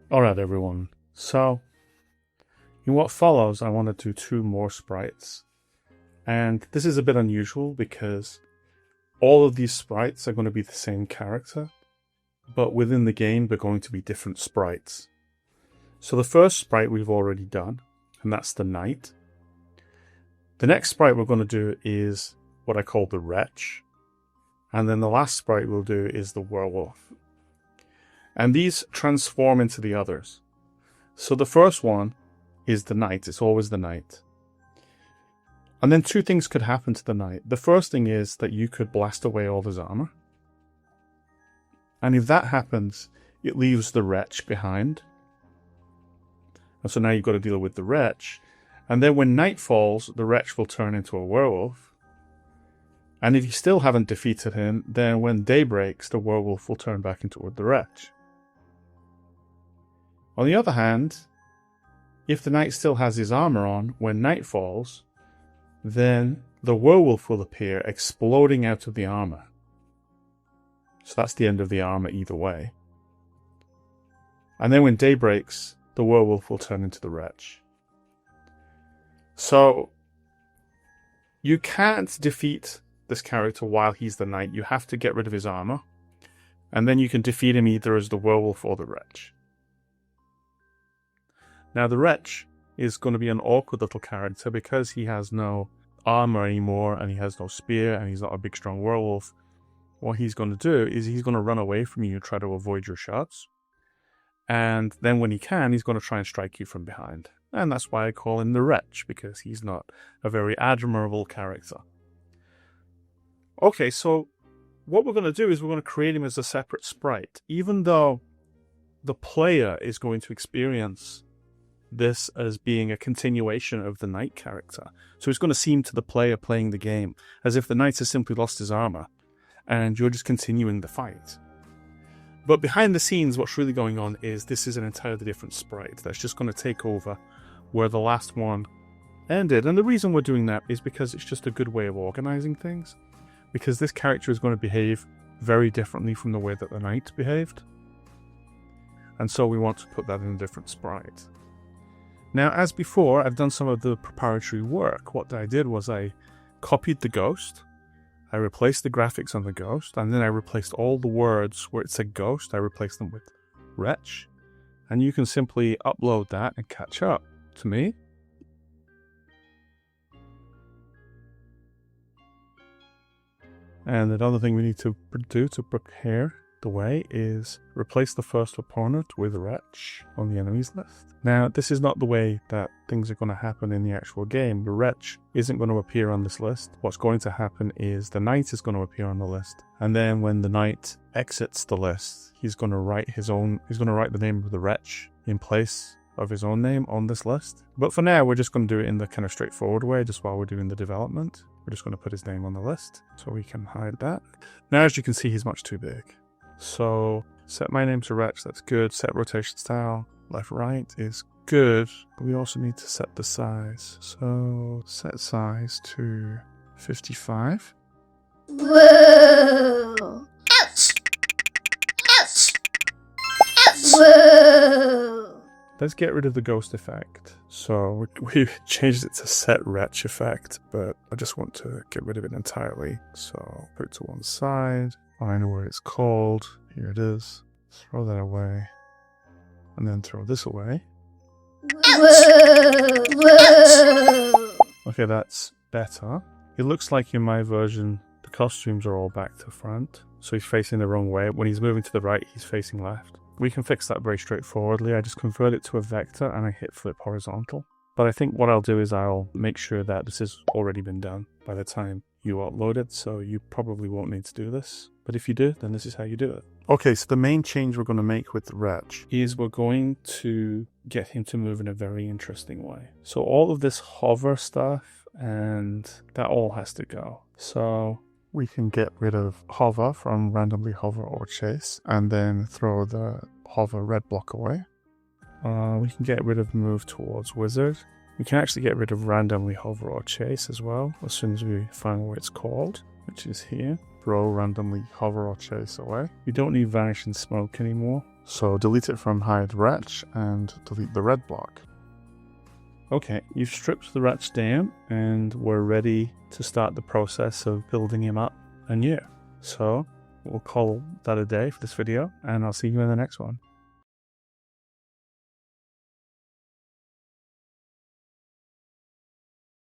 Alright everyone, so in what follows I want to do two more sprites. And this is a bit unusual because all of these sprites are going to be the same character, but within the game they're going to be different sprites. So the first sprite we've already done, and that's the knight. The next sprite we're going to do is what I call the Wretch. And then the last sprite we'll do is the werewolf. And these transform into the others. So the first one is the knight. It's always the knight. And then two things could happen to the knight. The first thing is that you could blast away all his armor. And if that happens, it leaves the Wretch behind. And so now you've got to deal with the Wretch. And then when night falls, the Wretch will turn into a werewolf. And if you still haven't defeated him, then when day breaks, the werewolf will turn back into the Wretch. On the other hand, if the knight still has his armor on when night falls, then the werewolf will appear exploding out of the armor. So that's the end of the armor either way. And then when day breaks, the werewolf will turn into the Wretch. So you can't defeat this character while he's the knight. You have to get rid of his armor, and then you can defeat him either as the werewolf or the Wretch. Now the Wretch is going to be an awkward little character because he has no armor anymore and he has no spear and he's not a big strong werewolf. What he's going to do is he's going to run away from you and try to avoid your shots. And then when he can, he's going to try and strike you from behind. And that's why I call him the Wretch, because he's not a very admirable character. Okay, so what we're going to do is we're going to create him as a separate sprite, even though the player is going to experience this as being a continuation of the knight character. So it's going to seem to the player playing the game as if the knight has simply lost his armor and you're just continuing the fight. But behind the scenes, what's really going on is this is an entirely different sprite that's just going to take over where the last one ended. And the reason we're doing that is because it's just a good way of organizing things, because this character is going to behave very differently from the way that the knight behaved. And so we want to put that in a different sprite. Now, as before, I've done some of the preparatory work. What I did was I copied the ghost, I replaced the graphics on the ghost, and then I replaced all the words where it said ghost, I replaced them with Wretch. And you can simply upload that and catch up to me. And another thing we need to do to prepare the way is replace the first opponent with Wretch on the enemies list. Now, this is not the way that things are going to happen in the actual game. The Wretch isn't going to appear on this list. What's going to happen is the knight is going to appear on the list. And then when the knight exits the list, he's going to write the name of the Wretch in place of his own name on this list. But for now, we're just going to do it in the kind of straightforward way, just while we're doing the development. We're just going to put his name on the list so we can hide that. Now, as you can see, he's much too big. So set my name to Wretch, that's good. Set rotation style, left, right is good. But we also need to set the size. So set size to 55. Whoa! Ouch! Ouch! Ouch! Whoa! Let's get rid of the ghost effect. So we changed it to set Wretch effect, but I just want to get rid of it entirely. So put it to one side. Find where it's called. Here it is. Throw that away. And then throw this away. Whoa! Whoa! Okay, that's better. It looks like in my version, the costumes are all back to front. So he's facing the wrong way. When he's moving to the right, he's facing left. We can fix that very straightforwardly. I just convert it to a vector and I hit flip horizontal. But I think what I'll do is I'll make sure that this has already been done by the time you upload it, so you probably won't need to do this. But if you do, then this is how you do it. Okay, so the main change we're going to make with the Wretch is we're going to get him to move in a very interesting way. So all of this hover stuff, and that all has to go. So we can get rid of hover from randomly hover or chase, and then throw the hover red block away. We can get rid of move towards wizard. We can actually get rid of randomly hover or chase as well, as soon as we find what it's called, which is here. throw, randomly hover, or chase away. You don't need vanishing smoke anymore, so delete it from hide Wretch and delete the red block. Okay, you've stripped the Wretch down and we're ready to start the process of building him up anew. So we'll call that a day for this video, and I'll see you in the next one.